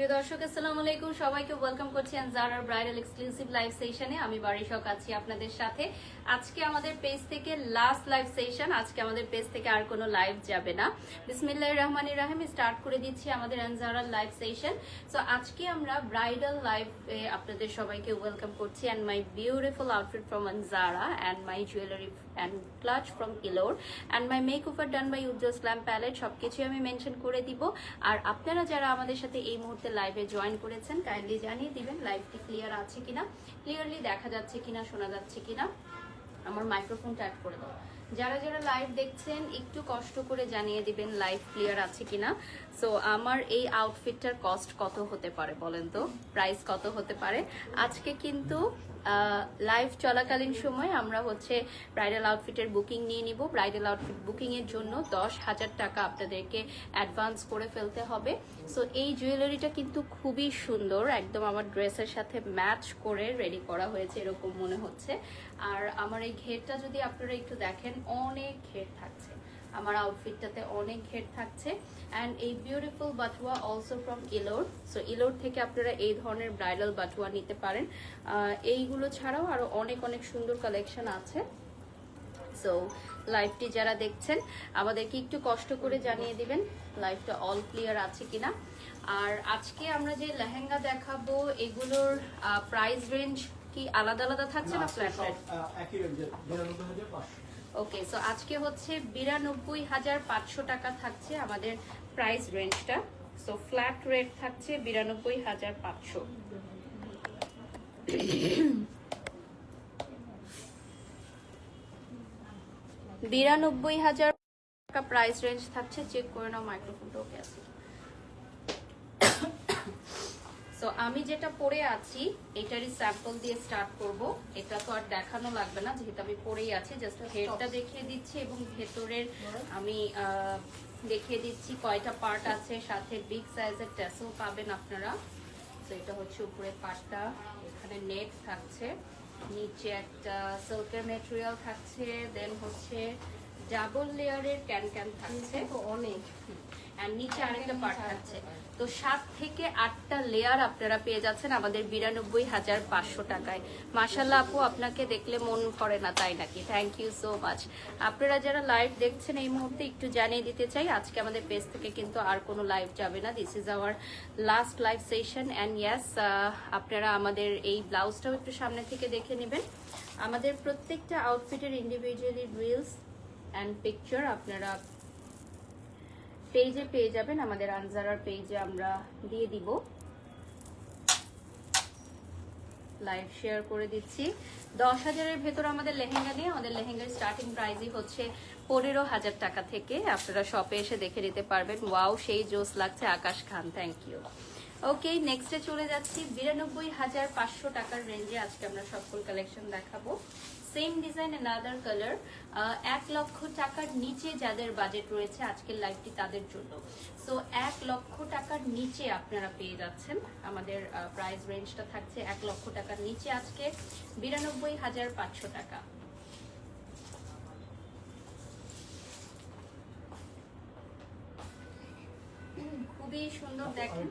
প্রিয় দর্শক আসসালামু আলাইকুম, সবাইকে ওয়েলকাম করছি আনজারার ব্রাইডাল এক্সক্লুসিভ লাইভ সেশনে। আমি বারিশক আছি আপনাদের সাথে। আজকে আমাদের পেজ থেকে লাস্ট লাইভ সেশন, আজকে আমাদের পেজ থেকে আর কোনো লাইভ যাবে না। বিসমিল্লাহির রহমানির রহিম স্টার্ট করে দিচ্ছি আমাদের আনজারার লাইভ সেশন। সো আজকে আমরা ব্রাইডাল লাইভে আপনাদের সবাইকে ওয়েলকাম করছি। And my beautiful outfit from Anjara and my jewellery and clutch from Elore and my makeover done by Ujjwal slam palette, সবকিছুই আমি মেনশন করে দিব। আর আপনারা যারা আমাদের সাথে এই মুহূর্তে লাইভে জয়েন করেছেন কাইন্ডলি জানিয়ে দিবেন লাইভটি ক্লিয়ার আছে কিনা, ক্লিয়ারলি দেখা যাচ্ছে কিনা, শোনা যাচ্ছে কিনা। আমার মাইক্রোফোনটা অ্যাড করে দাও। যারা যারা লাইভ দেখছেন একটু কষ্ট করে জানিয়ে দিবেন লাইভ ক্লিয়ার আছে কিনা। সো আমার এই আউটফিটটার কস্ট কত হতে পারে বলেন তো, প্রাইস কত হতে পারে? আজকে কিন্তু লাইভ চলাকালীন সময় আমরা ব্রাইডাল আউটফিটের বুকিং নিয়ে নিব। ব্রাইডাল আউটফিট বুকিং এর জন্য 10,000 টাকা আপনাদেরকে অ্যাডভান্স করে ফেলতে হবে। সো এই জুয়েলারিটা কিন্তু খুবই সুন্দর, একদম আমার ড্রেসের সাথে ম্যাচ করে রেডি করা হয়েছে এরকম মনে হচ্ছে। আর আমার এই ঘেরটা যদি আপনারা একটু দেখেন, অনেক ঘের থাকছে আমার আউটফিটটাতে, অনেক ঘের থাকছে। অ্যান্ড এই beautiful বাটুয়া also from Elore. So Elore থেকে আপনারা এই ধরনের ব্রাইডাল বাটুয়া নিতে পারেন। এইগুলো ছাড়াও আরো অনেক অনেক সুন্দর কালেকশন আছে। সো লাইভটি যারা দেখছেন আমাদেরকে একটু কষ্ট করে জানিয়ে দিবেন লাইভটা অল ক্লিয়ার আছে কিনা। আর আজকে আমরা যে লেহেঙ্গা দেখাবো এগুলোর প্রাইস রেঞ্জ কি আলাদা আলাদা থাকছে না ফ্ল্যাট রেট? একই রেঞ্জে 92,500। ওকে, সো আজকে 92,500 টাকা থাকছে আমাদের প্রাইস রেঞ্জটা। সো ফ্ল্যাট রেট থাকছে 92,500। 92,000 টাকা প্রাইস রেঞ্জ থাকছে। চেক করে নাও মাইক্রোফোনটা ওকে আছে। সো আমি যেটা পরে আছি এটারই স্যাম্পল দিয়ে স্টার্ট করব। এটা তো আর দেখানো লাগবে না যেহেতু আমি পরেই আছি, জাস্ট হেডটা দেখিয়ে দিচ্ছি এবং ভেতরের আমি দেখিয়ে দিচ্ছি কয়টা পার্ট আছে। সাথে বিগ সাইজের ট্যাসেল পাবেন আপনারা। তো এটা হচ্ছে উপরে পার্টটা, এখানে নেট থাকছে, নিচে একটা সিল্কের ম্যাটেরিয়াল থাকছে, দেন ডাবল লেয়ারের ক্যান ক্যান থাকছে অনেক, আর নিচে আরেকটা পার্ট থাকছে। তো 7 থেকে 8টা লেয়ার আপনারা পেয়ে যাচ্ছেন আমাদের 92,500 টাকায়। মাশাআল্লাহ আপু, আপনাকে দেখলে মন করে না তাই নাকি? Thank you so much. আপনারা যারা লাইভ দেখছেন এই মুহূর্তে একটু জানিয়ে দিতে চাই আজকে আমাদের পেজ থেকে কিন্তু আর কোনো লাইভ যাবে না। This is our last live session. And ইয়াস, আপনারা আমাদের এই ব্লাউজটাও একটু সামনে থেকে দেখে নেবেন। আমাদের প্রত্যেকটা আউটফিটের ইন্ডিভিজুয়ালি রিলস অ্যান্ড পিকচার আপনারা পেজে পেয়ে যাবেন, আমাদের আনজারার পেজে আমরা দিয়ে দিব। লাইভ শেয়ার করে দিচ্ছি। 10,000-এর ভেতর আমাদের লেহেঙ্গা দিয়ে, আমাদের লেহেঙ্গার স্টার্টিং প্রাইসই হচ্ছে 15,000 টাকা থেকে। আপনারা শপে এসে দেখে নিতে পারবেন। ওয়াও, সেই জোস লাগছে আকাশ খান, থ্যাংক ইউ। ওকে, নেক্সটে চলে যাচ্ছি 92,500 টাকার রেঞ্জে আজকে আমরা সকল কালেকশন দেখাবো। Same design another colour. 1 লক্ষ টাকার নিচে যাদের বাজেট রয়েছে আজকের লাইভটি তাদের জন্য। সো 1 লক্ষ টাকার নিচে আপনারা পেয়ে যাচ্ছেন। আমাদের প্রাইস রেঞ্জটা থাকছে 1 লক্ষ টাকার নিচে আজকে 92,500 টাকা। খুবই সুন্দর দেখেন,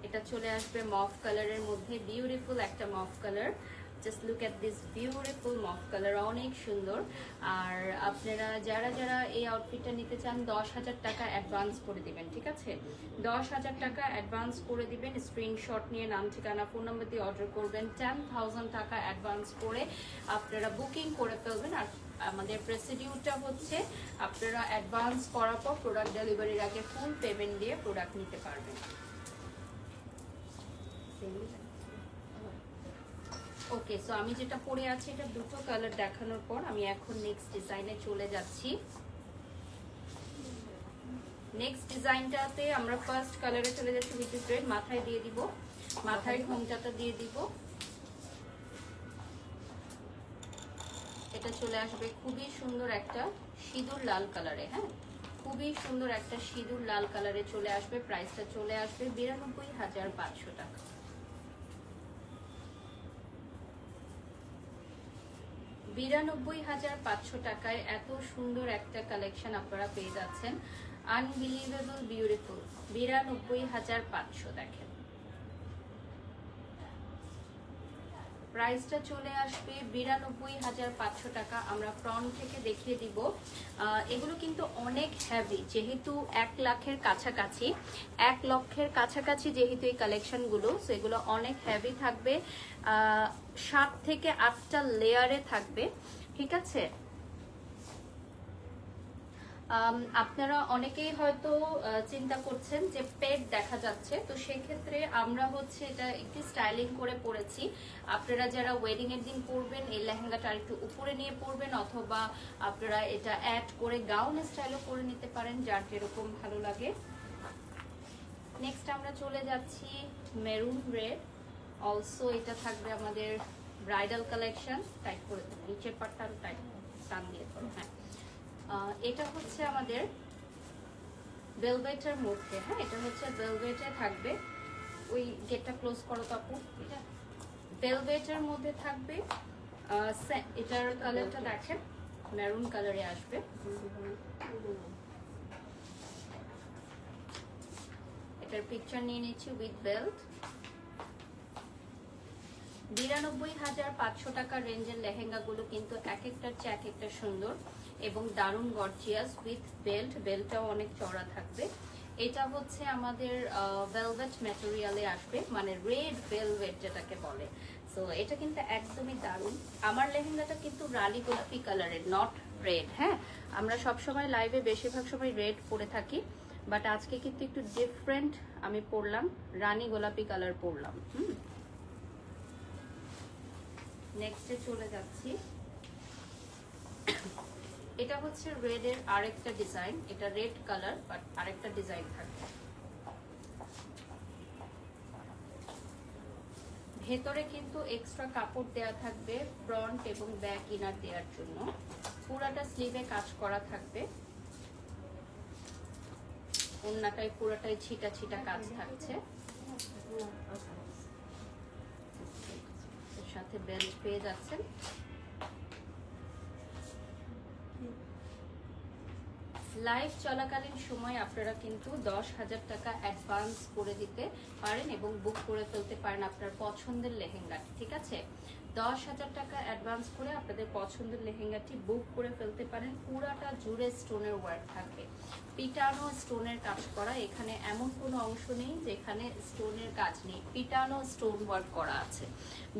এটা চলে আসবে মফ কালারের মধ্যে, বিউটিফুল একটা মফ colour. Just look at this beautiful মফ colour, অনেক সুন্দর। আর আপনারা যারা যারা এই আউটফিটটা নিতে চান 10,000 টাকা অ্যাডভান্স করে দিবেন, ঠিক আছে? 10,000 টাকা অ্যাডভান্স করে দিবেন, স্ক্রিনশট নিয়ে নাম ঠিকানা ফোন নাম্বার দিয়ে অর্ডার করবেন। 10,000 টাকা অ্যাডভান্স করে আপনারা বুকিং করে ফেলবেন। আর আমাদের প্রসিডিউরটা আপনারা অ্যাডভান্স করার পর প্রোডাক্ট ডেলিভারির আগে ফুল পেমেন্ট দিয়ে প্রোডাক্ট নিতে পারবেন। ওকে, সো আমি যেটা পরে আছি এটা দুটো কালার দেখানোর পর আমি এখন নেক্সট ডিজাইনে চলে যাচ্ছি। নেক্সট ডিজাইনটাতে আমরা ফার্স্ট কালারে চলে যাচ্ছি, উইচ ইজ রেড। মাথায় দিয়ে দিব, মাথায় ঘোমটাটা দিয়ে দিব। এটা চলে আসবে খুবই সুন্দর একটা সিঁদুর লাল কালারে। হ্যাঁ, খুবই সুন্দর একটা সিঁদুর লাল কালারে চলে আসবে। প্রাইসটা চলে আসবে 92,500 টাকা। 92,500 টাকায় এত সুন্দর একটা কালেকশন আপনারা পেয়ে যাচ্ছেন। Unbelievable beautiful. 92,500 দেখেন, প্রাইসটা চলে আসবে 92,500 টাকা। আমরা ফ্রন্ট থেকে দেখিয়ে দিব। এগুলো কিন্তু অনেক হেভি, যেহেতু 1 লাখের কাছাকাছি, 1 লক্ষের কাছাকাছি যেহেতু এই কালেকশনগুলো, সেগুলো অনেক হেভি থাকবে। 7 থেকে 8টা লেয়ারে থাকবে, ঠিক আছে। আপনারা অনেকেই হয়তো চিন্তা করছেন যে পেট দেখা যাচ্ছে, তো সেক্ষেত্রে আমরা হচ্ছে এটা একটু স্টাইলিং করে পরেছি। আপনারা যারা ওয়েডিং এর দিন পরবেন এই লেহেঙ্গাটা একটু উপরে নিয়ে পরবেন, অথবা আপনারা এটা অ্যাড করে গাউন স্টাইলও করে নিতে পারেন, যার যেরকম ভালো লাগে। নেক্সট আমরা চলে যাচ্ছি মেরুন রেড। অলসো এটা থাকবে আমাদের ব্রাইডাল কালেকশন। টাইট করে দেবো, নিচের পাটটা টাইট টান দিয়ে করো। হ্যাঁ, এটা হচ্ছে আমাদের ভেলভেটের মধ্যে। হ্যাঁ, এটা হচ্ছে ভেলভেটে থাকবে। ওই গেটটা ক্লোজ করো তো আপু। এটা ভেলভেটের মধ্যে থাকবে। এটার কালারটা দেখেন, মেরুন কালারে আসবে। এটার পিকচার নিয়ে নিচ্ছি উইথ বেল্ট। 92,500 টাকার রেঞ্জের লেহেঙ্গাগুলো কিন্তু এক একটার চেয়ে এক একটা সুন্দর এবং দারুণ গর্জিয়াস উইথ বেল্ট। বেল্টটাও অনেক চড়া থাকবে। এটা হচ্ছে আমাদের ভেলভেট ম্যাটেরিয়ালে আসবে, মানে রেড ভেলভেট যেটাকে বলে। সো এটা কিন্তু একদমই দারুণ। আমার লেহেঙ্গাটা কিন্তু রানী গোলাপি কালারের, নট রেড। হ্যাঁ, আমরা সবসময় লাইভে বেশিরভাগ সময় রেড পরে থাকি, বাট আজকে কিন্তু একটু ডিফারেন্ট আমি পরলাম, রানী গোলাপি কালার পরলাম। নেক্সটে চলে যাচ্ছি। এটা হচ্ছে রেড এর আরেকটা ডিজাইন। এটা রেড কালার বাট আরেকটা ডিজাইন থাকবে। ভেতরে কিন্তু এক্সট্রা কাপড় দেয়া থাকবে ফ্রন্ট এবং ব্যাক ইনার দেওয়ার জন্য। পুরাটা স্লিভে কাজ করা থাকবে। ওন্নাটাই পুরাটাই ছিটা ছিটা কাজ থাকছে। সাথে বেল্ট পেয়ে যাচ্ছেন। লাইভ চলাকালীন সময় আপনারা কিন্তু 10,000 টাকা অ্যাডভান্স করে দিতে পারেন এবং বুক করে ফেলতে পারেন আপনার পছন্দের লেহেঙ্গাটি, ঠিক আছে। 10,000 টাকা অ্যাডভান্স করে আপনাদের পছন্দের লেহেঙ্গাটি বুক করে ফেলতে পারেন। পুরাটা জুড়ে স্টোনের ওয়ার্ক থাকবে, পিটানো স্টোনের কাজ করা। এখানে এমন কোনো অংশ নেই যেখানে স্টোনের কাজ নেই, পিটানো স্টোন ওয়ার্ক করা আছে।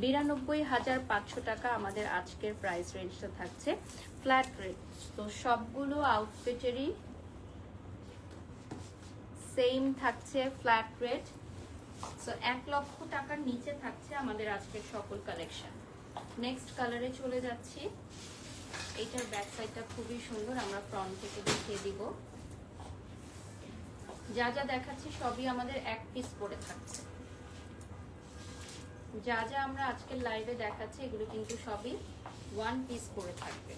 92,500 টাকা আমাদের আজকের প্রাইস রেঞ্জটা থাকছে ফ্ল্যাট রেট। তো সবগুলো আউটফিটেরই সেম থাকছে ফ্ল্যাট রেট। সো 1 লক্ষ টাকার নিচে থাকছে আমাদের আজকের সকল কালেকশন। নেক্সট কালারে চলে যাচ্ছি। এইটার ব্যাক সাইডটা খুবই সুন্দর, আমরা ফ্রন্ট থেকে দেখিয়ে দিব। যা যা দেখাচ্ছি সবই আমাদের এক পিস করে থাকছে। যা যা আমরা আজকের লাইভে দেখাচ্ছি এগুলো কিন্তু সবই 1 পিস করে থাকবে।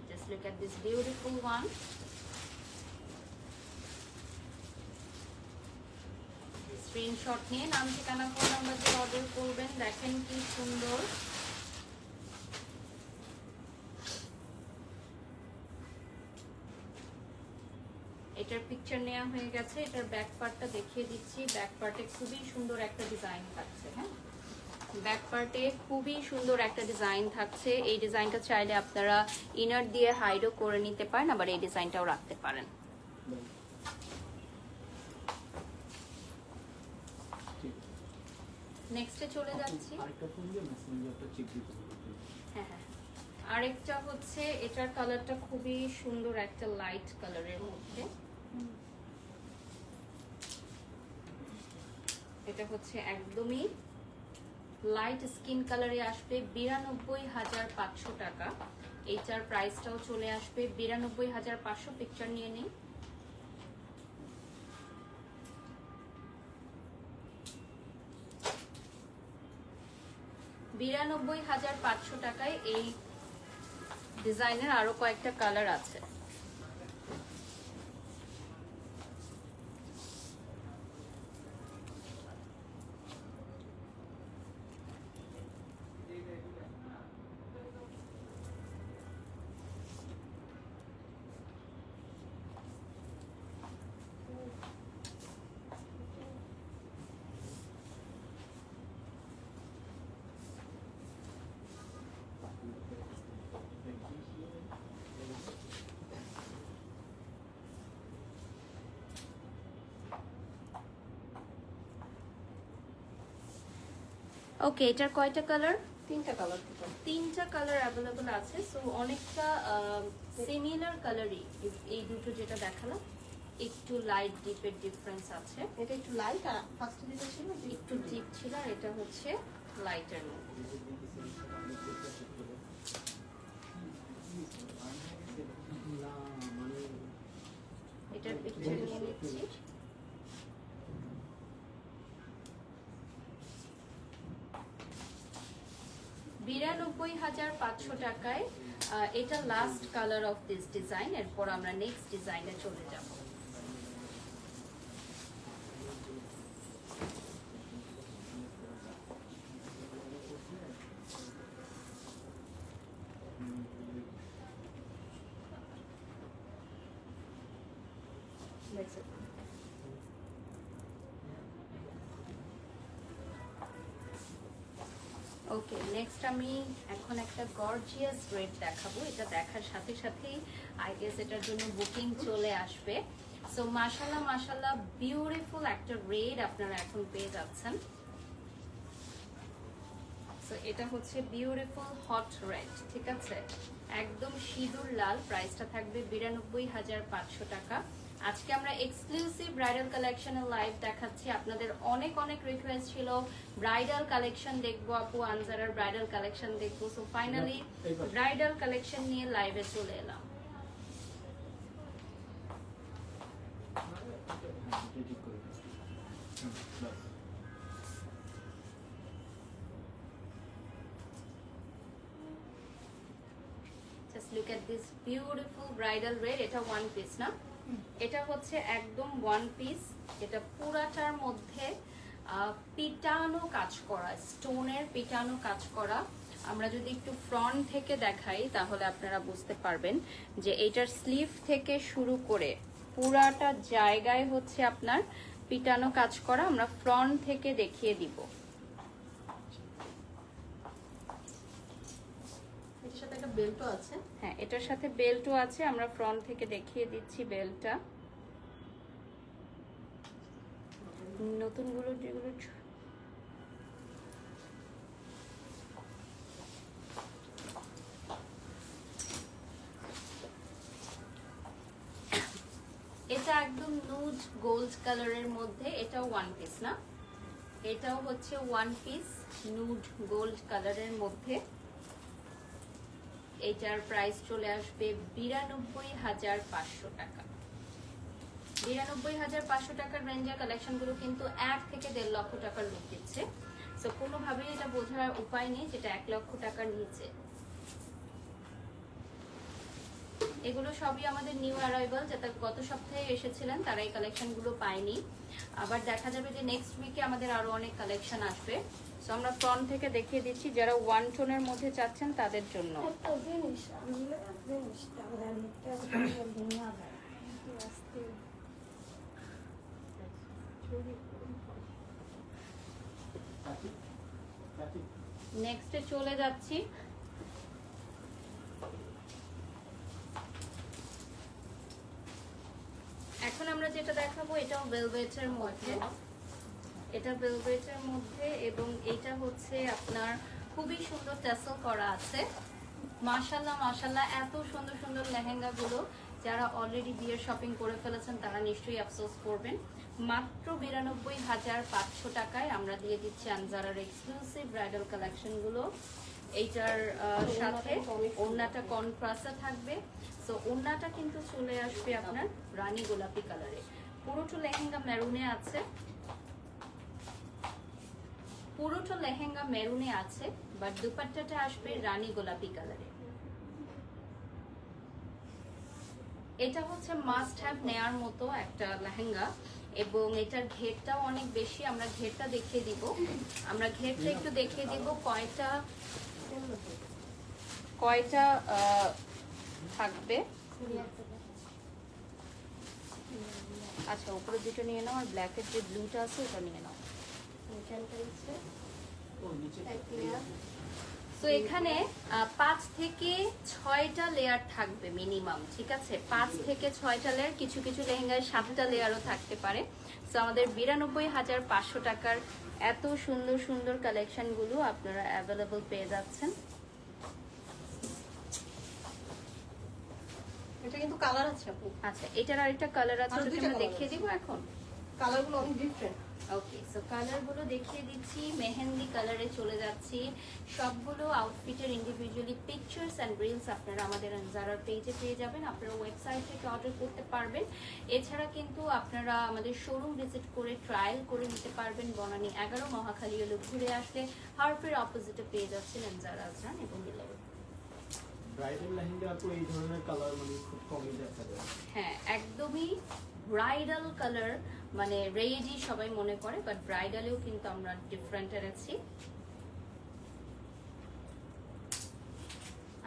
Just look at this beautiful one. Screenshot নিয়ে নাম ঠিকানা ফোন নাম্বার দিয়ে অর্ডার করবেন। দেখেন কি সুন্দর। এটার পিকচার নেওয়া হয়ে গেছে। এটার ব্যাক পার্টটা দেখিয়ে দিচ্ছি। ব্যাক পার্টে খুবই সুন্দর একটা ডিজাইন থাকছে। হ্যাঁ, ব্যাক পার্টে খুবই সুন্দর একটা ডিজাইন থাকছে। এই ডিজাইনটা চাইলে আপনারা ইনার দিয়ে হাইডও করে নিতে পারেন, আবার এই ডিজাইনটাও রাখতে পারেন। নেক্সটে চলে যাচ্ছি। হ্যাঁ হ্যাঁ, আরেকটা হচ্ছে এটার কালারটা খুবই সুন্দর, একটা লাইট কালারের মধ্যে। এটা হচ্ছে একদমই লাইট স্কিন কালারে আসবে। 92,500 টাকা। এইটার প্রাইসটাও চলে আসবে 92,500। পিকচার নিয়ে নিই। $92,500 টাকায় এই ডিজাইনের আরো কয়েকটা কালার আছে। ওকে, এটার কয়টা কালার? তিনটা কালার দিতে। তিনটা কালার অ্যাভেলেবল আছে। সো অনেকটা সিমিলার কালারই এই দুটো যেটা দেখালাম, একটু লাইট ডিপের ডিফারেন্স আছে। এটা একটু লাইট আর ফার্স্টে যেটা ছিল একটু ডিপ ছিল, আর এটা হচ্ছে লাইটার মধ্যে। এটার পিকচার নিয়ে নিচ্ছি। $92,500 টাকায় এটা last colour of this design. এরপর আমরা নেক্সট ডিজাইনে চলে যাব। ওকে, নেক্সট আমি এখন একটা গর্জিয়াস রেড দেখাবো। এটা দেখার সাথে সাথেই আই গেস এটার জন্য বুকিং চলে আসবে। সো মাশাআল্লাহ মাশাআল্লাহ, বিউটিফুল একটা রেড আপনারা এখন পেয়ে যাচ্ছেন। সো এটা হচ্ছে বিউটিফুল হট রেড, ঠিক আছে, একদম সিঁদুর লাল। প্রাইসটা থাকবে $92,500 টাকা। আজকে আমরা এক্সক্লুসিভ ব্রাইডাল কালেকশনের লাইভ দেখাচ্ছি। আপনাদের অনেক অনেক রিকোয়েস্ট ছিল ব্রাইডাল কালেকশন দেখবো আপু, আনজারার ব্রাইডাল কালেকশন দেখবো। সো ফাইনালি ব্রাইডাল কালেকশন নিয়ে লাইভে চলে এলাম। Just look at this beautiful bridal red. এটা ওয়ান পিস না, এটা হচ্ছে একদম ওয়ান পিস। এটা পুরাটার মধ্যে পিটানো কাজ করা, স্টোনের পিটানো কাজ করা। আমরা যদি একটু ফ্রন্ট থেকে দেখাই তাহলে আপনারা বুঝতে পারবেন যে এইটার স্লিভ থেকে শুরু করে পুরাটা জায়গায় হচ্ছে আপনার পিটানো কাজ করা। আমরা ফ্রন্ট থেকে দেখিয়ে দিব। এর সাথে একটা বেল্টও আছে। হ্যাঁ, এটার সাথে বেল্টও আছে। আমরা ফ্রন্ট থেকে দেখিয়ে দিচ্ছি বেল্টটা। নতুনগুলো যেগুলো এটা একদম নুড গোল্ড কালারের মধ্যে। এটাও ওয়ান পিস না, এটাও হচ্ছে ওয়ান পিস নুড গোল্ড কালারের মধ্যে। এটার প্রাইস চলে আসবে $92,500 টাকা। $92,500 টাকার রেঞ্জের কালেকশন গুলো কিন্তু 1 থেকে 1.5 লক্ষ টাকার লুক দিচ্ছে। সো কোনোভাবেই এটা বোঝার উপায় নেই যেটা 1 লক্ষ টাকার নিচে। এগুলো সবই আমাদের নিউ অ্যারাইভাল, যারা গত সপ্তাহে এসেছিলেন তারা এই কালেকশন গুলো পায়নি। আবার দেখা যাবে যে নেক্সট উইকে আমাদের আরো অনেক কালেকশন আসবে। সো আমরা ফ্রন্ট থেকে দেখিয়ে দিচ্ছি, যারা ওয়ান টোনের মধ্যে চাচ্ছেন তাদের জন্য। নেক্সটে চলে যাচ্ছি। এখন আমরা যেটা দেখাবো এটাও ভেলভেটের মধ্যে। এটা ভেলভেটের মধ্যে এবং এটা হচ্ছে আপনার খুবই সুন্দর ট্যাসেল করা আছে। মাশাআল্লাহ মাশাআল্লাহ, এত সুন্দর সুন্দর লেহেঙ্গা গুলো যারা অলরেডি বিয়ের শপিং করে ফেলেছেন তারা নিশ্চয়ই আফসোস করবেন। মাত্র $92,500 টাকায় আমরা দিয়ে দিচ্ছি আনজারার এক্সক্লুসিভ ব্রাইডাল কালেকশন গুলো। এইটার সাথে ওড়নাটা কন্ট্রাস্টে থাকবে। সো ওড়নাটা কিন্তু চলে আসবে আপনার রানী গোলাপি কালারে। পুরোটা লেহেঙ্গা মেরুনে আছে, পুরোটা লেহেঙ্গা মেরুনে আছে, বাট দুপাট্টাটা আসবে রানী গোলাপি কালারে। এটা হচ্ছে মাস্ট হ্যাভ নেয়ার মতো একটা লেহেঙ্গা এবং এটার ঘেরটাও অনেক বেশি। আমরা ঘেরটা দেখিয়ে দিব, আমরা ঘেরটা একটু দেখিয়ে দিব কয়টা কয়টা থাকবে। আচ্ছা, উপরে দুটো নিয়ে নাও, আর ব্ল্যাকের যে ব্লুটা আছে ওটা নিয়ে নাও। তো এখানে 5 থেকে 6টা লেয়ার থাকবে মিনিমাম, ঠিক আছে? 5 থেকে 6টা লেয়ার, কিছু কিছু লেহেঙ্গায় 7টা লেয়ারও থাকতে পারে। তো আমাদের 92,500 টাকার এত সুন্দর সুন্দর কালেকশনগুলো আপনারা অ্যাভেলেবল পেয়ে যাচ্ছেন। এটা কিন্তু কালার আছে আপু, আচ্ছা, এটার আরেকটা কালার আছে, আরো ওটা দুইটা আমরা colour দেখিয়ে আছে। দিব এখন। কালারগুলো অনেক ডিফারেন্ট। ওকে, সো কালারগুলো দেখিয়ে দিচ্ছি। মেহেন্দি কালারে চলে যাচ্ছি। সবগুলো আউটফিটের ইন্ডিভিজুয়ালি পিকচার্স অ্যান্ড রিলস আপনারা আমাদের জারার পেজে পেয়ে যাবেন। আপনারা ওয়েবসাইট থেকে অর্ডার করতে পারবেন। এছাড়া কিন্তু আপনারা আমাদের শোরুম ভিজিট করে ট্রায়াল করে নিতে পারবেন। বনানী 11 মহাখালী হলো ঘুরে আসলে হার্ফের অপোজিটে পেয়ে যাচ্ছেন জারা আজরান এবং মিলার। ব্রাইডাল লেহেঙ্গা আপু এই ধরনের কালার মানে খুব কমই দেখা যায়। হ্যাঁ, একদমই ব্রাইডাল কালার, মানে রেডি সবাই মনে করে, বাট ব্রাইডালেও কিন্তু আমরা ডিফারেন্ট এনেছি।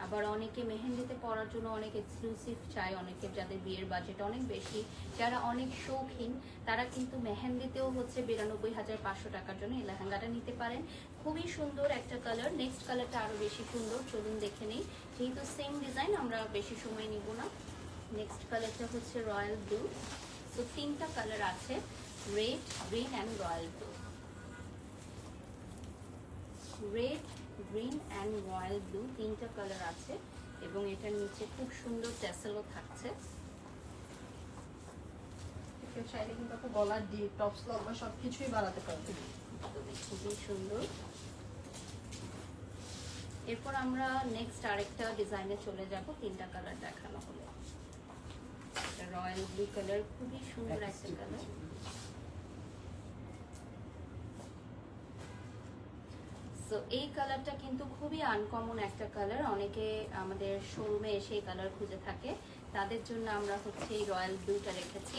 আবার অনেকে মেহেন্দিতে পরার জন্য অনেক এক্সক্লুসিভ চায়, অনেকে যাদের বিয়ের বাজেট অনেক বেশি, যারা অনেক শৌখিন, তারা কিন্তু মেহেন্দিতেও হচ্ছে 92,500 টাকার জন্য এই লেহেঙ্গাটা নিতে পারেন। খুবই সুন্দর একটা কালার। নেক্সট কালারটা আরো বেশি সুন্দর, চলুন দেখে নেই। যেহেতু সেম ডিজাইন, আমরা বেশি সময় নিব না। নেক্সট কালারটা হচ্ছে রয়্যাল ব্লু। সো 3টা কালার আছে, red, green and royal blue. Red, green and royal blue 3টা কালার আছে, এবং এটার নিচে খুব সুন্দর ট্যাসেলও থাকছে। কেউ চাইলে কিন্তু আপু গলার ডিপ, টপস লম্বা সবকিছুই বাড়াতে পারবে। খুবই সুন্দর। এরপর আমরা নেক্সট আরেকটা ডিজাইনে চলে যাব। 3টা কালার দেখানো হলো। রয়্যাল ব্লু কালার, খুবই সুন্দর একটা কালার। সো এই কালারটা কিন্তু খুবই আনকমন একটা কালার। অনেকে আমাদের শোরুমে এসে এই কালার খুঁজে থাকে, তাদের জন্য আমরা হচ্ছে এই রয়্যাল ব্লুটা রেখেছি।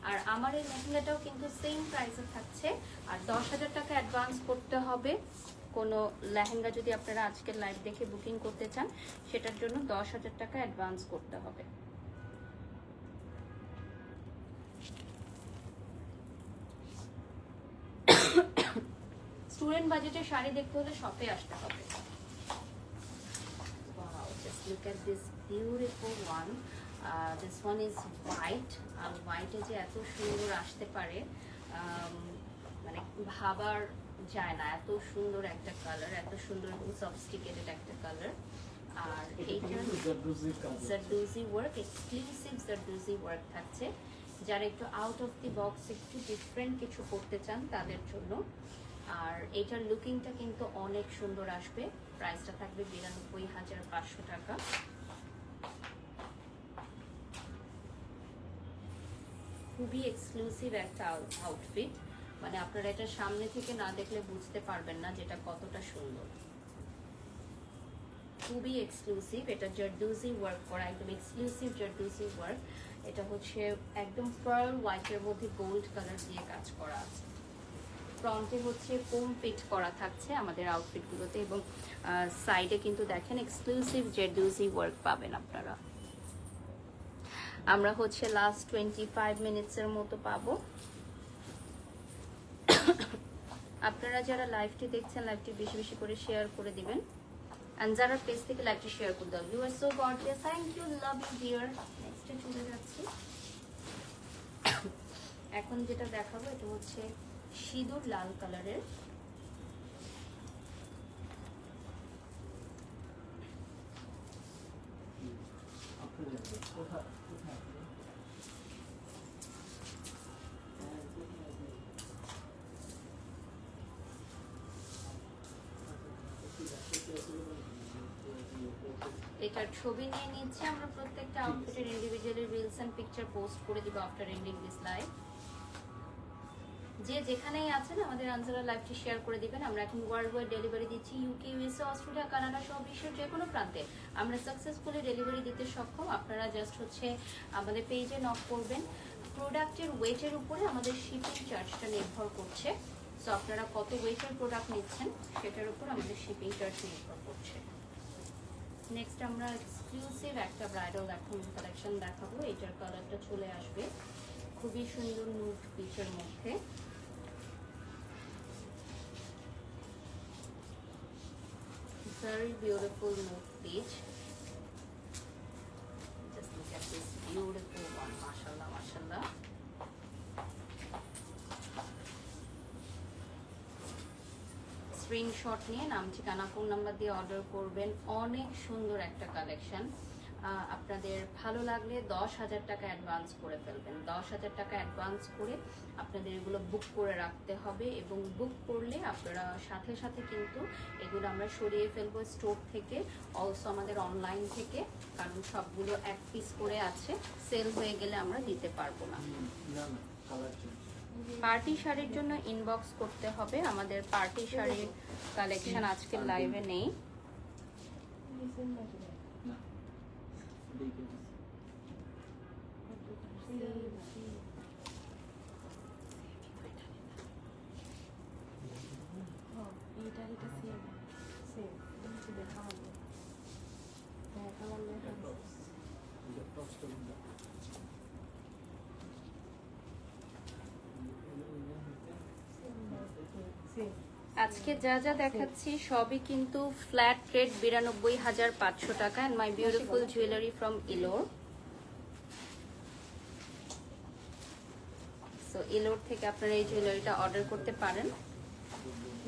আর আমার এই লেহেঙ্গাটাও কিন্তু সেম প্রাইসে থাকছে। আর 10,000 টাকা অ্যাডভান্স করতে হবে কোনো লেহেঙ্গা যদি আপনারা আজকের লাইভ দেখে বুকিং করতে চান, সেটার জন্য 10,000 টাকা অ্যাডভান্স করতে হবে। স্টুডেন্ট বাজেটের শাড়ি দেখতে হলে শপে আসতে হবে। Wow, just look at this beautiful one. This one is white. আর হোয়াইটে যে এত সুন্দর আসতে পারে, মানে ভাবার যায় না। এত সুন্দর একটা কালার, এত সুন্দর এবং সফিস্টিকেটেড একটা কালার। আর এইটা zardozi work, exclusive zardozi work থাকছে। যারা একটু আউট অফ দি বক্স, একটু ডিফারেন্ট কিছু করতে চান তাদের জন্য। আর এটার লুকিংটা কিন্তু অনেক সুন্দর আসবে। প্রাইসটা থাকবে 92,500 টাকা। খুবই এক্সক্লুসিভ একটা আউটফিট, মানে আপনারা এটা সামনে থেকে না দেখলে বুঝতে পারবেন না যেটা কতটা সুন্দর। খুবই এক্সক্লুসিভ। এটা জারদোজি ওয়ার্ক করা, একদম এক্সক্লুসিভ জারদোজি ওয়ার্ক। এটা হচ্ছে একদম পার্ল হোয়াইটের মধ্যে গোল্ড কালার দিয়ে কাজ করা আছে। ফ্রন্টে হচ্ছে ফোম ফিট করা থাকছে আমাদের আউটফিটগুলোতে, এবং সাইডে কিন্তু দেখেন এক্সক্লুসিভ জারদোজি ওয়ার্ক পাবেন আপনারা। আমরা হচ্ছে লাস্ট 25 মিনিটসের মতো পাবো। আপনারা যারা লাইভটি দেখছেন, লাইভটি বেশি বেশি করে শেয়ার করে দিবেন। and যারা পেজ থেকে লাইভটি শেয়ার করে দাও। You are so gorgeous, thank you, love you dear. নেক্সটে চলে যাচ্ছি। এখন যেটা দেখাবো এটা হচ্ছে সিঁদুর লাল কালারের। এটার ছবি নিয়ে নিচ্ছে আমরা। প্রত্যেকটা আউটফিটের individually reels and picture post করে দিব আফটার এন্ডিং দিস লাইভ। যে যেখানেই আছেন আমাদের আনসারা লাইভটি শেয়ার করে দিবেন। আমরা এখন ওয়ার্ল্ড ওয়াইড ডেলিভারি দিচ্ছি, ইউকে, ইউএসএ, অস্ট্রেলিয়া, কানাডা সহ বিশ্বের যে কোনো প্রান্তে আমরা সাকসেসফুলি ডেলিভারি দিতে সক্ষম। আপনারা জাস্ট হচ্ছে আমাদের পেজে নক করবেন। প্রোডাক্টের ওয়েটের উপরে আমাদের শিপিং চার্জটা নির্ভর করছে। সো আপনারা কত ওয়েটের প্রোডাক্ট নিচ্ছেন সেটার উপর আমাদের শিপিং চার্জ নির্ভর করছে। নেক্সট আমরা এক্সক্লুসিভ একটা ব্রাইডাল এখন কালেকশন দেখাবো। এটার কালারটা চলে আসবে খুবই সুন্দর নুড পিচের মধ্যে। very beautiful nude peach. Just look at this beautiful one, mashallah, mashallah. Screenshot নিয়ে নাম ঠিকানা ফোন নাম্বার দিয়ে অর্ডার করবেন। অনেক সুন্দর একটা কালেকশন। আপনাদের ভালো লাগলে 10,000 টাকা অ্যাডভান্স করে ফেলবেন। 10,000 টাকা অ্যাডভান্স করে আপনাদের এগুলো বুক করে রাখতে হবে, এবং বুক করলে আপনারা সাথে সাথে কিন্তু এগুলো আমরা সরিয়ে ফেলবো স্টোর থেকে, অলসো আমাদের অনলাইন থেকে, কারণ সবগুলো এক পিস করে আছে, সেল হয়ে গেলে আমরা দিতে পারবো না। না না, কালার চেঞ্জ। পার্টি শাড়ির জন্য ইনবক্স করতে হবে। আমাদের পার্টি শাড়ির কালেকশন আজকের লাইভে নেই। না, দেখে দিচ্ছি। এটা tops টা কিন্তু। আজকে যা যা দেখাচ্ছি সবই কিন্তু ফ্ল্যাট রেট 92,500 টাকা। And my beautiful jewellery from Elore. So Elore থেকে আপনারা এই জুয়েলারিটা অর্ডার করতে পারেন।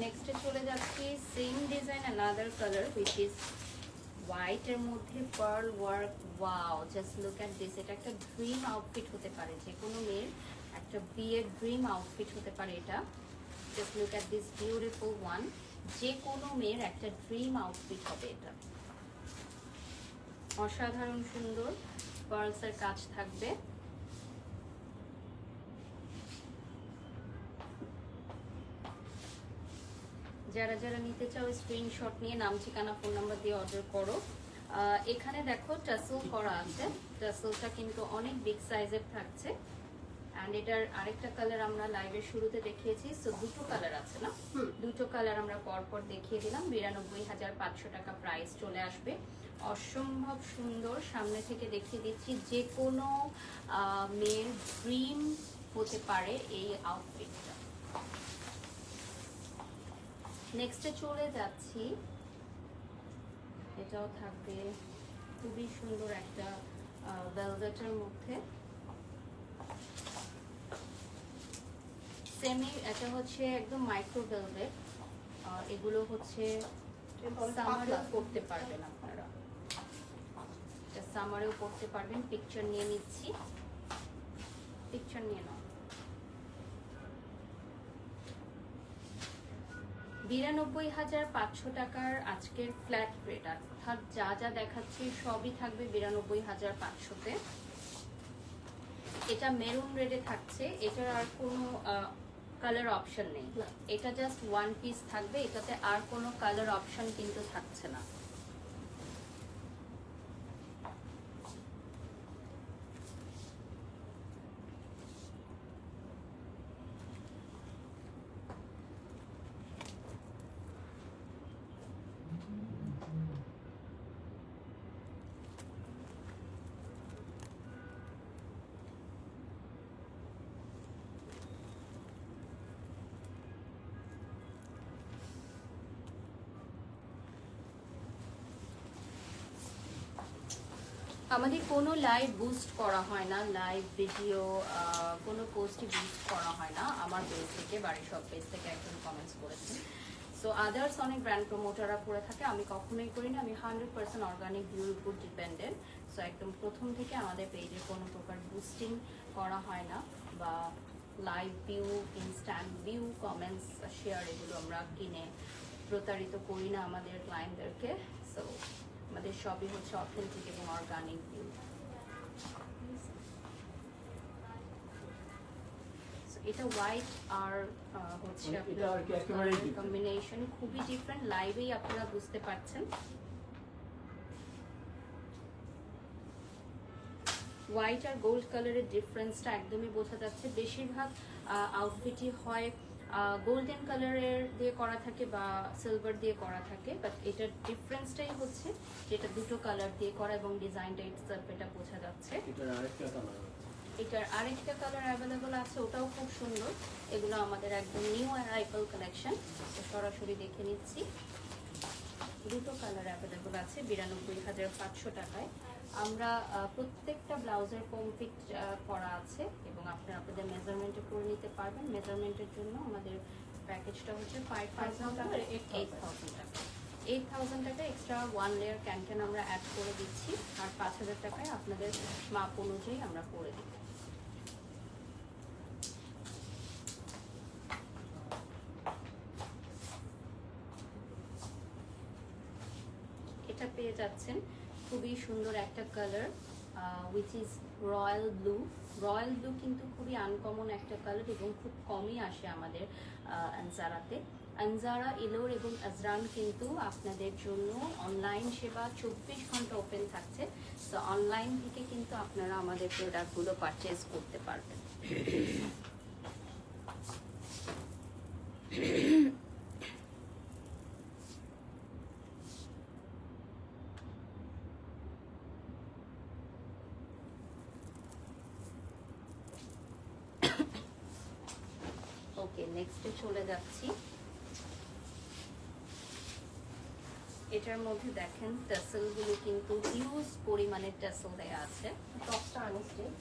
নেক্সটে চলে যাচ্ছি same design another colour which is white এর মধ্যে pearl work. Wow, just look at this. এটা একটা ড্রিম আউটফিট হতে পারে, যে কোনো মেয়ের একটা বিয়ের ড্রিম আউটফিট হতে পারে এটা। Just look at this beautiful one. যে কোনো মেয়ের একটা ড্রিম আউটফিট হবে এটা। অসাধারণ সুন্দর পার্লসের কাজ থাকবে। যারা যারা নিতে চাও স্ক্রিনশট নিয়ে নাম ঠিকানা ফোন নাম্বার দিয়ে অর্ডার করো। এখানে দেখো টাসেল করা আছে। টাসেলটা কিন্তু অনেক বিগ সাইজের থাকছে। অ্যান্ড এটার আরেকটা কালার আমরা লাইভের শুরুতে দেখিয়েছি। সো দুটো কালার আছে না, দুটো কালার আমরা পরপর দেখিয়ে দিলাম। 92,500 টাকা প্রাইস চলে আসবে। অসম্ভব সুন্দর। সামনে থেকে দেখিয়ে দিচ্ছি, যে কোনো মেয়ের ড্রিম হতে পারে এই আউটফিটটা। নেক্সটে চলে যাচ্ছি, এটাও থাকবে খুবই সুন্দর একটা ভেলভেটের মধ্যে। সেমি, এটা হচ্ছে একদম মাইক্রো ভেলভেট। এগুলো হচ্ছে সামারেও পরতে পারবেন আপনারা, সামারেও পরতে পারবেন। পিকচার নিয়ে নিচ্ছি, পিকচার নিয়ে নাও। 92,500 টাকার আজকের ফ্ল্যাট রেট। অর্থাৎ যা যা দেখাচ্ছি সবই থাকবে 92,500-তে। এটা মেরুন রেডে থাকছে। এটার আর কোনো কালার অপশন নেই, এটা জাস্ট ওয়ান পিস থাকবে। এটাতে আর কোনো কালার অপশন কিন্তু থাকছে না। আমাদের কোনো লাইভ বুস্ট করা হয় না, লাইভ ভিডিও কোনো পোস্টই বুস্ট করা হয় না আমার পেজ থেকে, বাড়ির সব পেজ থেকে একজন কমেন্টস করেছে। সো আদার্স অনেক ব্র্যান্ড প্রমোটাররা করে থাকে, আমি কখনোই করি না। আমি 100% অর্গানিক ভিউর উপর ডিপেন্ডেন্ট। সো একদম প্রথম থেকে আমাদের পেজে কোনো প্রকার বুস্টিং করা হয় না, বা live view, instant view, comments, share এগুলো আমরা কিনে প্রতারিত করি না আমাদের ক্লায়েন্টদেরকে। সো আমাদের সবই হচ্ছে অথেন্টিক এবং অর্গানিক ভিউ। এটা হোয়াইট আর হচ্ছে এটা আর কি একেবারে কম্বিনেশন খুবই ডিফারেন্ট। লাইভেই আপনারা বুঝতে পারছেন। হোয়াইট আর গোল্ড কালারের ডিফারেন্সটা একদমই বোঝা যাচ্ছে। বেশিরভাগ আউটফিটই হয় গোল্ডেন কালারের দিয়ে করা থাকে বা সিলভার দিয়ে করা থাকে, বাট এটার ডিফারেন্সটাই হচ্ছে যেটা দুটো কালার দিয়ে করা, এবং ডিজাইনটা ইটসেলফ এটা বোঝা যাচ্ছে। এটার আরেকটা কালার আছে। এটার আরেকটা কালার অ্যাভেলেবল আছে, ওটাও খুব সুন্দর। এগুলো আমাদের একদম নিউ অ্যারাইভাল কালেকশন, সরাসরি দেখে নিচ্ছি। দুটো কালার অ্যাভেলেবল আছে 92,500 টাকায়। আমরা প্রত্যেকটা ব্লাউজের কমপ্লিট করা আছে এবং আপনারা আপনাদের মেজারমেন্টে করে নিতে পারবেন। মেজারমেন্টের জন্য আমাদের প্যাকেজটা হচ্ছে 5,000 টাকা, 8,000 টাকা। 8,000 টাকা এক্সট্রা 1 লেয়ার ক্যান আমরা অ্যাড করে দিচ্ছি, আর 5,000 টাকায় আপনাদের মাপ অনুযায়ী আমরা করে দিই। এটা পেয়ে যাচ্ছেন খুবই সুন্দর একটা colour, which is royal blue. Royal blue কিন্তু খুবই আনকমন একটা কালার এবং খুব কমই আসে আমাদের আনজারাতে। আনজারা, ইলোর এবং আজরান কিন্তু আপনাদের জন্য অনলাইন সেবা 24 ঘন্টা ওপেন থাকছে। সো অনলাইন থেকে কিন্তু আপনারা আমাদের প্রোডাক্টগুলো পারচেজ করতে পারবেন। ওকে, নেক্সটে চলে যাচ্ছি। এটার মধ্যে দেখেন টাসেলগুলো কিন্তু হিউজ পরিমাণে টাসেল দেয়া আছে। টপসটা আনস্টিচ,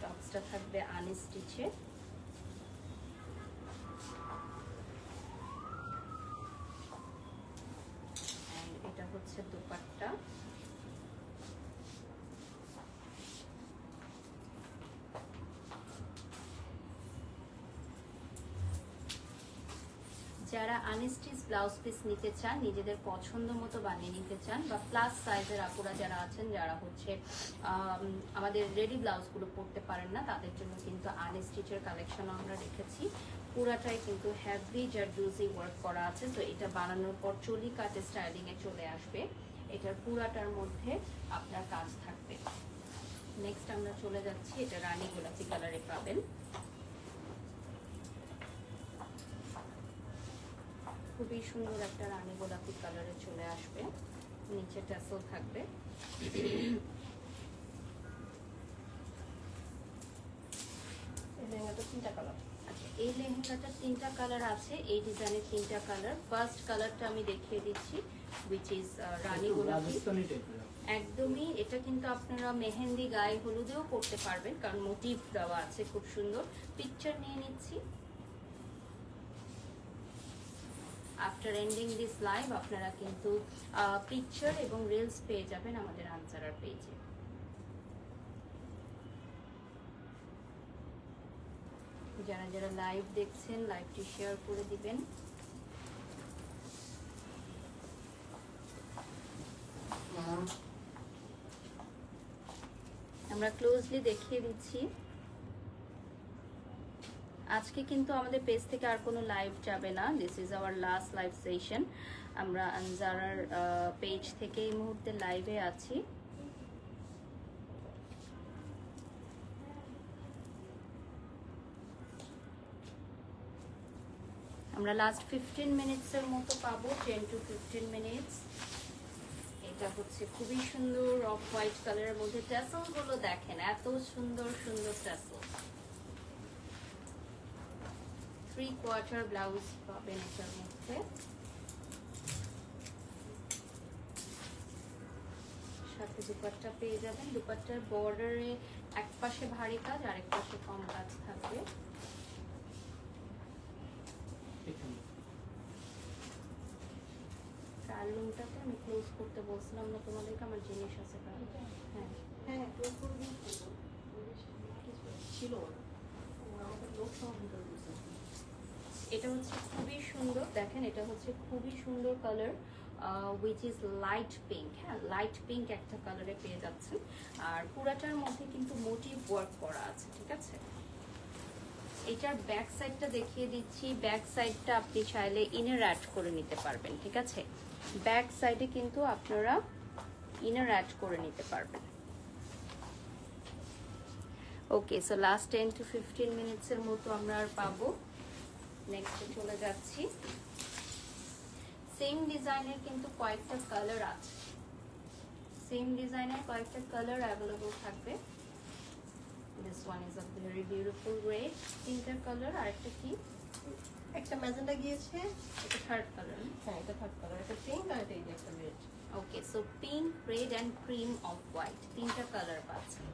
টপসটা থাকবে আনস্টিচে। এটা হচ্ছে দোপাট্টা। যারা আনস্টিচ ব্লাউজ পিস নিতে চান, নিজেদের পছন্দ মতো বানিয়ে নিতে চান, বা প্লাস সাইজের আপুরা যারা আছেন, যারা হচ্ছে আমাদের রেডি ব্লাউজগুলো পরতে পারেন না, তাদের জন্য কিন্তু আনস্টিচের কালেকশন আমরা রেখেছি। পুরাটাই কিন্তু হেভি জারদোজি ওয়ার্ক করা আছে। তো এটা বানানোর পর চলি কাটে স্টাইলিংয়ে চলে আসবে। এটার পুরাটার মধ্যে আপনার কাজ থাকবে। নেক্সট আমরা চলে যাচ্ছি, এটা রানী গোলাপি কালারে পাবেন। খুবই সুন্দর একটা রানী গোলাপি কালারে চলে আসবে, নিচে টাসেল থাকবে। লেহেঙ্গাটা 3টা কালার। আচ্ছা, এই লেহেঙ্গাটার 3টা কালার আছে, এই ডিজাইনের 3টা কালার। ফার্স্ট কালারটা আমি দেখিয়ে দিচ্ছি, উইচ ইজ রানী গোলাপি। রাজস্থানি টাইপের। একদমই এটা কিন্তু আপনারা মেহেন্দি, গায়ে হলুদেও করতে পারবেন, কারণ মোটিভ দেওয়া আছে খুব সুন্দর। পিকচার নিয়ে নিচ্ছি। আফটার এন্ডিং দিস লাইভ আপনারা কিন্তু পিকচার এবং রিলস পেয়ে যাবেন আমাদের আনসারার পেজে। যারা যারা লাইভ দেখছেন, লাইভটি শেয়ার করে দিবেন। আমরা ক্লোজলি দেখিয়ে দিচ্ছি। আজকে কিন্তু আমাদের পেজ থেকে আর কোনো লাইভ যাবে না। This is our last live session. আমরা আনজারার পেজ থেকে এই মুহূর্তে লাইভে আছি। আমরা লাস্ট 15 মিনিটসের মতো পাবো, 10 to 15 মিনিটস। এটা হচ্ছে খুবই সুন্দর অফ হোয়াইট কালারের মধ্যে। ট্যাসেলগুলো দেখেন, এত সুন্দর সুন্দর ট্যাসেল। 3/4 ব্লাউজ পাবেন এটার মধ্যে। সাথে দুপাট্টা পেয়ে যাবেন। দুপাট্টার বর্ডারে এক পাশে ভারী কাজ, আরেক পাশে কম কাজ থাকবে। ট্রায়ালুমটাতে আমি ক্লোজ করতে বলছিলাম না তোমাদেরকে, আমার জিনিস আছে কারণ। হ্যাঁ হ্যাঁ, ক্লোজ করে দিন। ছিল আমাদের লোক সব ভিতরে দিয়েছে। এটা হচ্ছে খুবই সুন্দর, দেখেন এটা হচ্ছে খুবই সুন্দর colour, which is light pink. হ্যাঁ, লাইট পিঙ্ক একটা কালারে পেয়ে যাচ্ছেন। আর পুরাটার মধ্যে কিন্তু মোটিভ ওয়ার্ক করা আছে, ঠিক আছে। এটার ব্যাক সাইডটা দেখিয়ে দিচ্ছি। ব্যাক সাইডটা আপনি চাইলে ইনার অ্যাড করে নিতে পারবেন, ঠিক আছে। ব্যাক সাইডে কিন্তু আপনারা ইনার অ্যাড করে নিতে পারবেন। ওকে, সো লাস্ট 10 to 15 মিনিটসের মতো আমরা আর পাবো। নেক্সটে চলে যাচ্ছি। সেম ডিজাইনের কিন্তু কয়েকটা কালার আছে, সেম ডিজাইনের কয়েকটা কালার অ্যাভেলেবল থাকবে। This one is a very beautiful red, তিনটা কালার। আরেকটা কি একটা ম্যাজেন্ডা গিয়েছে, এটা থার্ড কালার। হ্যাঁ এটা থার্ড কালার, একটা পিঙ্ক আর এটা এই যে একটা red. Okay, so pink, red and cream off white, তিনটা কালার পাচ্ছেন।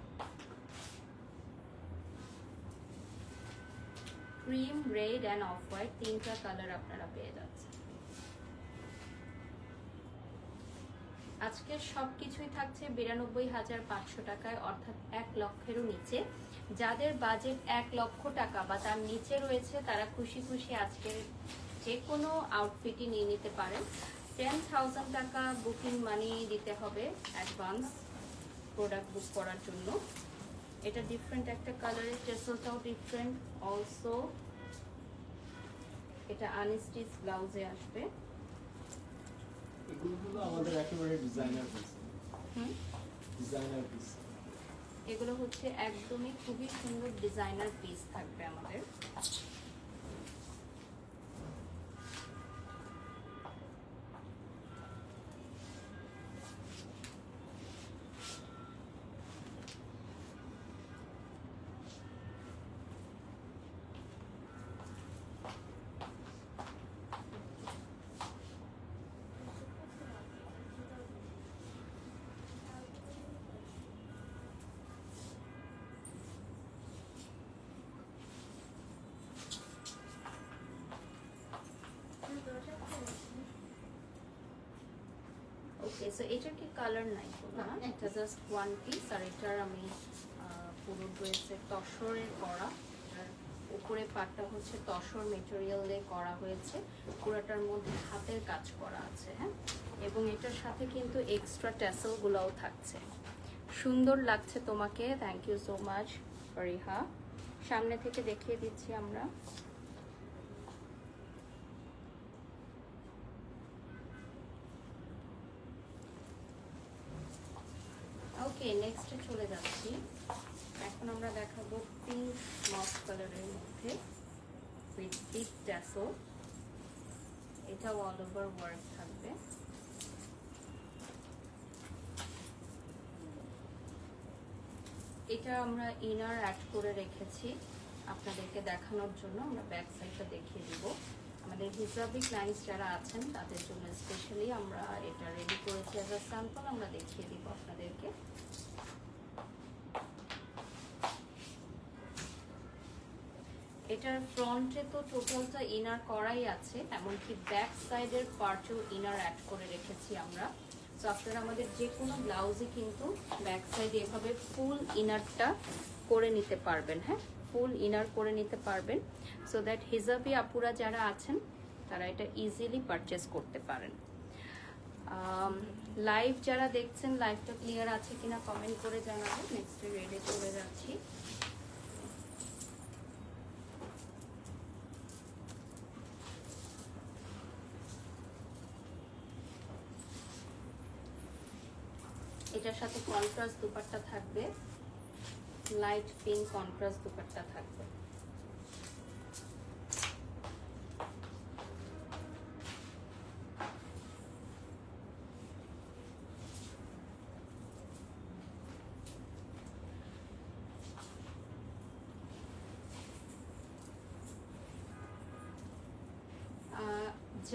Cream, red and off white, তিনটা কালার আপনারা পেয়ে যাচ্ছেন। আজকের সবকিছুই থাকছে 92,500 টাকায়, অর্থাৎ 1 লক্ষেরও নিচে। যাদের বাজেট 1 লক্ষ টাকা বা তার নিচে রয়েছে তারা খুশি খুশি আজকের যে কোনো আউটফিটই নিয়ে নিতে পারেন। 10,000 টাকা বুকিং মানি দিতে হবে অ্যাডভান্স প্রোডাক্ট বুক করার জন্য। এটা ডিফারেন্ট একটা কালারের, টেসলটাও ডিফারেন্ট অলসো। এটা আনস্টিচ ব্লাউজে আসবে। এগুলো হলো আমাদের একেবারে ডিজাইনার পিস। Designer piece. এগুলো হচ্ছে একদমই খুবই সুন্দর ডিজাইনার পিস থাকবে আমাদের। ওকে, সো এটার কি কালার নাই কোনো না? এটা জাস্ট ওয়ান পিস। আর এটার আমি পুরো ড্রেসের তসরের করা, এটার উপরে পাটটা হচ্ছে তসর মেটেরিয়াল দিয়ে করা হয়েছে, পুরোটার মধ্যে হাতের কাজ করা আছে। হ্যাঁ, এবং এটার সাথে কিন্তু এক্সট্রা ট্যাসেলগুলোও থাকছে। সুন্দর লাগছে তোমাকে, thank you so much Fariha. সামনে থেকে দেখিয়ে দিচ্ছি আমরা। ওকে, নেক্সটে চলে যাচ্ছি। এখন আমরা দেখাবো পিঙ্ক মফ কালারের মধ্যে উইথ বিগ ট্যাসেল। এটা অল ওভার ওয়ার্ক থাকবে। এটা আমরা ইনার অ্যাড করে রেখেছি আপনাদেরকে দেখানোর জন্য। আমরা ব্যাক সাইডটা দেখিয়ে দিব। আমাদের হিজাবি ক্লায়েন্টস যারা আছেন তাদের জন্য স্পেশালি আমরা এটা রেডি করেছি অ্যাজ আ স্যাম্পল, আমরা দেখিয়ে দিব আপনাদেরকে। এটার ফ্রন্টে তো টোটালটা ইনার করাই আছে, এমনকি ব্যাক সাইডের পার্টেও ইনার অ্যাড করে রেখেছি আমরা। সো আপনারা আমাদের যে কোনো ব্লাউজে কিন্তু ব্যাক সাইডে এভাবে ফুল ইনারটা করে নিতে পারবেন। হ্যাঁ, ফুল ইনার করে নিতে পারবেন, সো দ্যাট হিজাবি আপুরা যারা আছেন তারা এটা ইজিলি পারচেস করতে পারেন। লাইভ যারা দেখছেন, লাইভটা ক্লিয়ার আছে কিনা কমেন্ট করে জানাবেন। নেক্সট রেডে চলে যাচ্ছি। এটার সাথে কন্ট্রাস্ট দুপাট্টা থাকবে, লাইট পিঙ্ক কন্ট্রাস্ট দুপাট্টা থাকবে।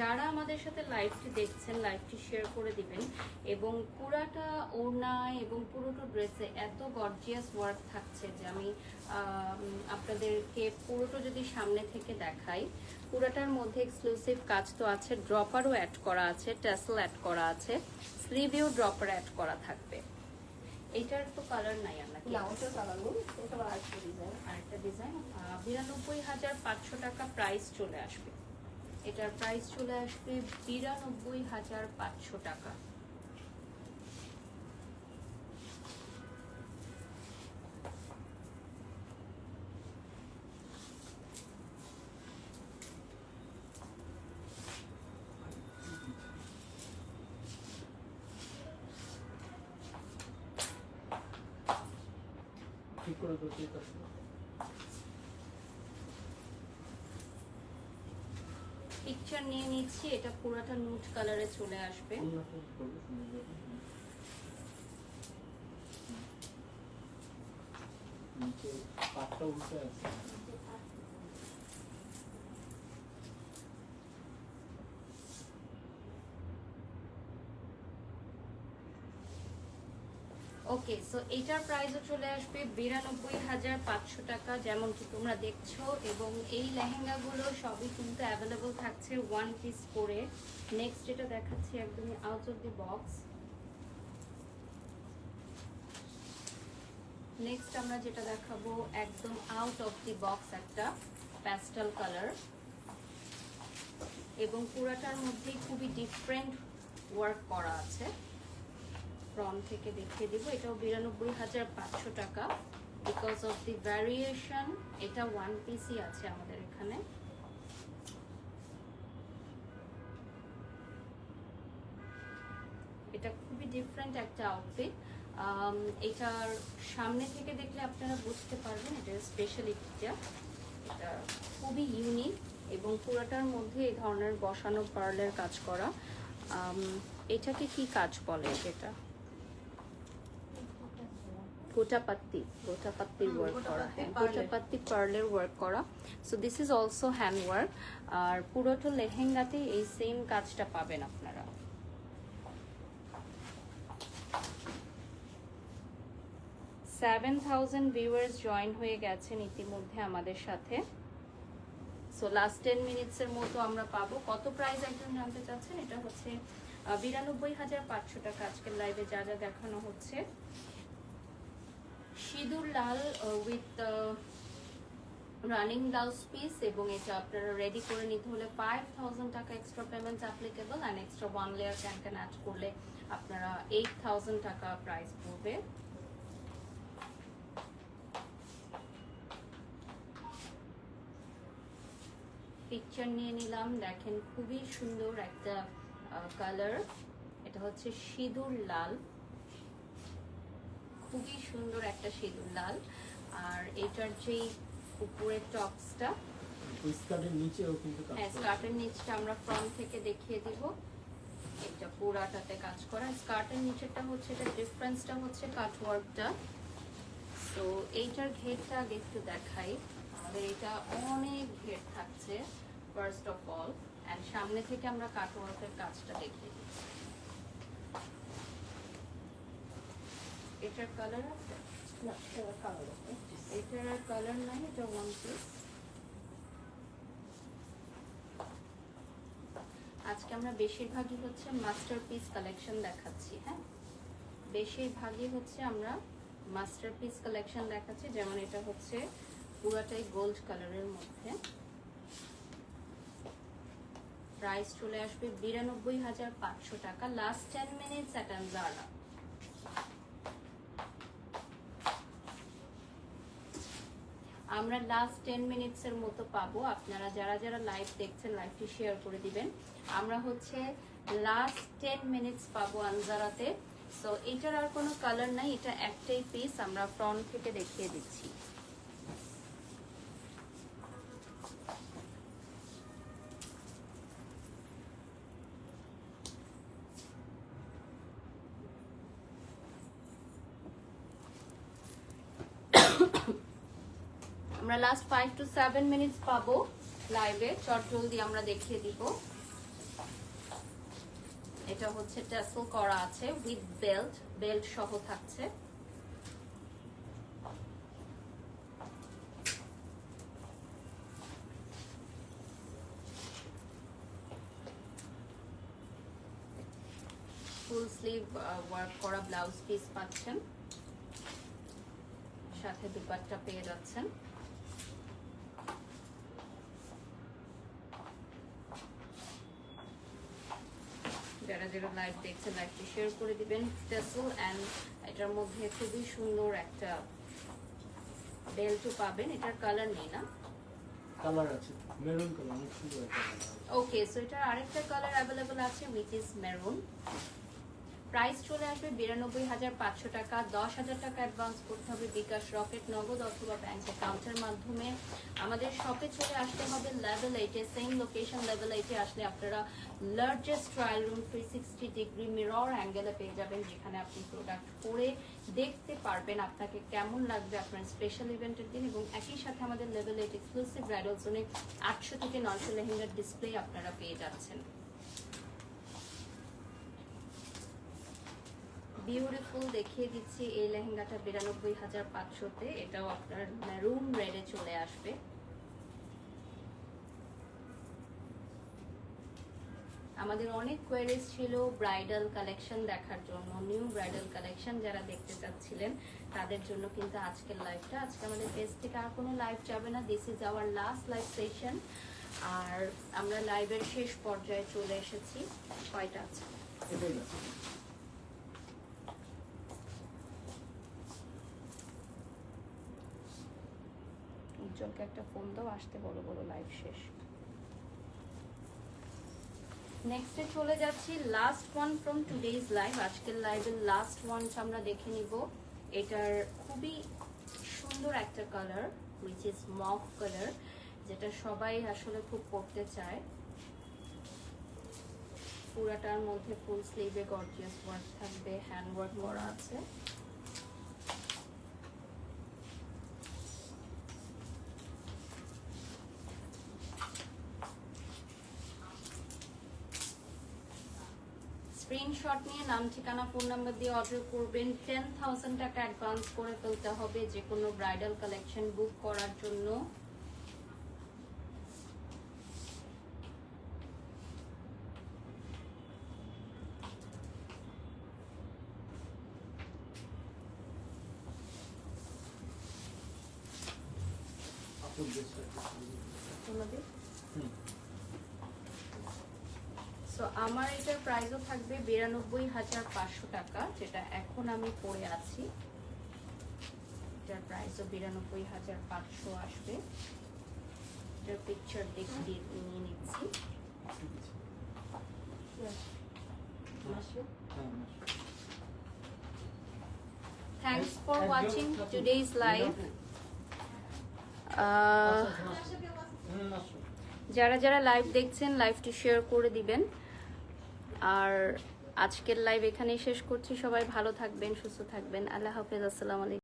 যারা আমাদের সাথে লাইভটি দেখছেন, লাইভটি শেয়ার করে দিবেন। এবং পুরাটা ওড়নায় এবং পুরোটা ড্রেসে এত গর্জিয়াস ওয়ার্ক থাকছে যে আমি আপনাদেরকে পুরোটা যদি সামনে থেকে দেখাই, পুরাটার মধ্যে এক্সক্লুসিভ কাজ তো আছে, ড্রপারও অ্যাড করা আছে, ট্যাসেল অ্যাড করা আছে, স্লিভেও ড্রপার অ্যাড করা থাকবে। এটার তো কালার নাই আপনাকে? না, ওটা কালার নেই, এটা আরেকটা ডিজাইন। আরেকটা ডিজাইন 92,500 টাকা প্রাইস চলে আসবে। এটার প্রাইস চলে আসবে 92,500 টাকা। ঠিক করে তো ঠিক আছে। পিকচার নিয়ে নিচ্ছি, এটা পুরোটা নুট কালারে চলে আসবে। নিচে পাটটা উল্টে আছে। ওকে, সো এটার প্রাইসও চলে আসবে 92,500 টাকা, যেমন কি তোমরা দেখছো। এবং এই লেহেঙ্গাগুলো সবই কিন্তু অ্যাভেলেবল থাকছে ওয়ান পিস করে। নেক্সট যেটা দেখাচ্ছি একদমই out of the box. Next আমরা যেটা দেখাবো একদম আউট অফ দি বক্স একটা প্যাস্টেল কালার, এবং পুরাটার মধ্যেই খুবই ডিফারেন্ট ওয়ার্ক করা আছে। ফ্রন্ট থেকে দেখিয়ে দিব, এটাও 92,500 টাকা বিকজ অফ দি ভ্যারিয়েশন। এটা ওয়ান পিসই আছে আমাদের এখানে। এটা খুবই ডিফারেন্ট একটা আউটফিট। এটার সামনে থেকে দেখলে আপনারা বুঝতে পারবেন এটার স্পেশালিটিটা। এটা খুবই ইউনিক এবং পুরোটার মধ্যে এই ধরনের বসানো পার্লের কাজ করা। এটাকে কি কাজ বলে? সেটা গোটাপাত্তির ওয়ার্ক করা, হ্যাঁ গোটাপাত্তি পার্লের ওয়ার্ক করা। So this is also hand work. আর পুরোটা লেহেঙ্গাতে এই সেম কাজটা পাবেন আপনারা। 7,000 ভিউয়ার্স জয়েন হয়ে গেছেন ইতিমধ্যে আমাদের সাথে। সো লাস্ট 10 মিনিটসের মতো আমরা পাবো। কত প্রাইস একজন জানতে চাচ্ছেন? এটা হচ্ছে 92,500 টাকা আজকের লাইভে যা যা দেখানো হচ্ছে। সিঁদুর লাল উইথ রানিং ব্লাউজ পিস, এবং এটা আপনারা রেডি করে নিতে হলে 5,000 টাকা extra payment applicable, and extra 1 layer can add করলে আপনারা 8,000 টাকা প্রাইস পড়বে। পিকচার নিয়ে নিলাম, দেখেন খুবই সুন্দর একটা কালার। এটা হচ্ছে সিঁদুর লাল, খুবই সুন্দর একটা সিঁদুর লাল। আর এটার যে উপরের টপসটা, স্কার্টের নিচেও কিন্তু কাজ হ্যাঁ করা। স্কার্টের নিচটা আমরা ফ্রন্ট থেকে দেখিয়ে দিব। এটা পুরাটাতে কাজ করা। স্কার্টের নিচেরটা হচ্ছে, এটা ডিফারেন্সটা হচ্ছে কাটওয়ার্কটা। তো এইটার ঘেরটা আগে একটু দেখাই। আমাদের এটা অনেক ঘের থাকছে ফার্স্ট অফ অল, অ্যান্ড সামনে থেকে আমরা কাটওয়ার্কের কাজটা দেখিয়ে দিই। এটার কালার আছে না, এটার কালার আছে। এটার আর কালার নাই, এটা ওয়ান পিস। আজকে আমরা বেশিরভাগই হচ্ছে মাস্টারপিস কালেকশন দেখাচ্ছি। হ্যাঁ, বেশিরভাগই হচ্ছে আমরা মাস্টারপিস কালেকশন দেখাচ্ছি। যেমন এটা হচ্ছে পুরাটাই গোল্ড কালারের মধ্যে। প্রাইস চলে আসবে 92,500 টাকা। Last 10 minutes at Anjara. আমরা লাস্ট 10 মিনিটস এর মতো পাবো। আপনারা যারা যারা লাইভ দেখছেন লাইভটি শেয়ার করে দিবেন। আমরা হচ্ছে লাস্ট 10 মিনিটস পাবো আনজারাতে। সো এটার আর কোনো কালার নাই, এটা একটাই পিস। আমরা ফ্রন্ট থেকে দেখিয়ে দিচ্ছি। আমরা লাস্ট 5 to 7 মিনিটস পাবো লাইভে। চট জলদি আমরা দেখিয়ে দিব। এটা হচ্ছে টেসেল করা আছে উইথ বেল্ট, বেল্ট সহ থাকছে। ফুল স্লিভ ওয়ার্ক করা ব্লাউজ পিস পাচ্ছেন, সাথে দুপাট্টা পেয়ে যাচ্ছেন। যারা যারা লাইভ দেখছেন লাইভটি শেয়ার করে দিবেন। টেসেল অ্যান্ড এটার মধ্যে খুবই সুন্দর একটা বেল্টও পাবেন। এটার কালার নেই না? কালার আছে, মেরুন কালার, অনেক সুন্দর একটা কালার। ওকে, সো এটার আরেকটা কালার অ্যাভেলেবল আছে উইচ ইজ মেরুন। প্রাইস চলে আসবে 92,500 টাকা। 10,000 টাকা অ্যাডভান্স করতে হবে বিকাশ, রকেট, নগদ অথবা ব্যাংক অ্যাকাউন্টের মাধ্যমে। আমাদের শপে চলে আসতে হবে লেভেল 8-এ, সেম লোকেশন লেভেল 8-এ আসলে আপনারা largest trial room 360 degree mirror অ্যাঙ্গেলে পেয়ে যাবেন, যেখানে আপনি প্রোডাক্ট পরে দেখতে পারবেন আপনাকে কেমন লাগবে আপনার স্পেশাল ইভেন্টের দিন। এবং একই সাথে আমাদের লেভেল 8 এক্সক্লুসিভ ব্রাইডাল জোনে 800 থেকে 900 লেহেঙ্গার ডিসপ্লে আপনারা পেয়ে যাচ্ছেন। বিউটিফুল দেখিয়ে দিচ্ছি এই লেহেঙ্গাটা 92,500-তে। এটাও আপনার মেরুন রেডে চলে আসবে। আমাদের অনেক কোয়েরিজ ছিল ব্রাইডাল কালেকশন দেখার জন্য, নিউ ব্রাইডাল কালেকশন যারা দেখতে চাচ্ছিলেন তাদের জন্য কিন্তু আজকের লাইভটা। আজকে আমাদের পেজ থেকে আর কোনো লাইভ যাবে না, this is our last live session. আর আমরা লাইভের শেষ পর্যায়ে চলে এসেছি। কয়টা আছে? এটাই আছে। উজ্জ্বলকে একটা ফোন দাও, আসতে বলো, বলো লাইভ শেষ। নেক্সটে চলে যাচ্ছি last one from today's live. আজকের লাইভের লাস্ট ওয়ানটা আমরা দেখে নিব। এটার খুবই সুন্দর একটা কালার, হুইচ ইজ মফ কালার, যেটা সবাই আসলে খুব পড়তে চায়। পুরাটার মধ্যে ফুল স্লিভে গর্জিয়াস ওয়ার্ক থাকবে, হ্যান্ড ওয়ার্ক করা আছে। স্ক্রিনশট নিয়ে নাম ঠিকানা ফোন নাম্বার দিয়ে অর্ডার করবেন। 10,000 টাকা অ্যাডভান্স করে ফেলতে হবে যে কোনো ব্রাইডাল কালেকশন বুক করার জন্য। আপুর ড্রেসটা সো আমার এটার প্রাইসও থাকবে 92,500 টাকা, যেটা এখন আমি পরে আছি। এটার প্রাইসও 92,500 আসবে। এটার পিকচার নিয়ে নিচ্ছি। Thanks for watching today's live. যারা যারা লাইভ দেখছেন লাইভটি শেয়ার করে দিবেন। আর আজকের লাইভ এখানেই শেষ করছি। সবাই ভালো থাকবেন, সুস্থ থাকবেন। আল্লাহ হাফেজ, আসসালামু আলাইকুম।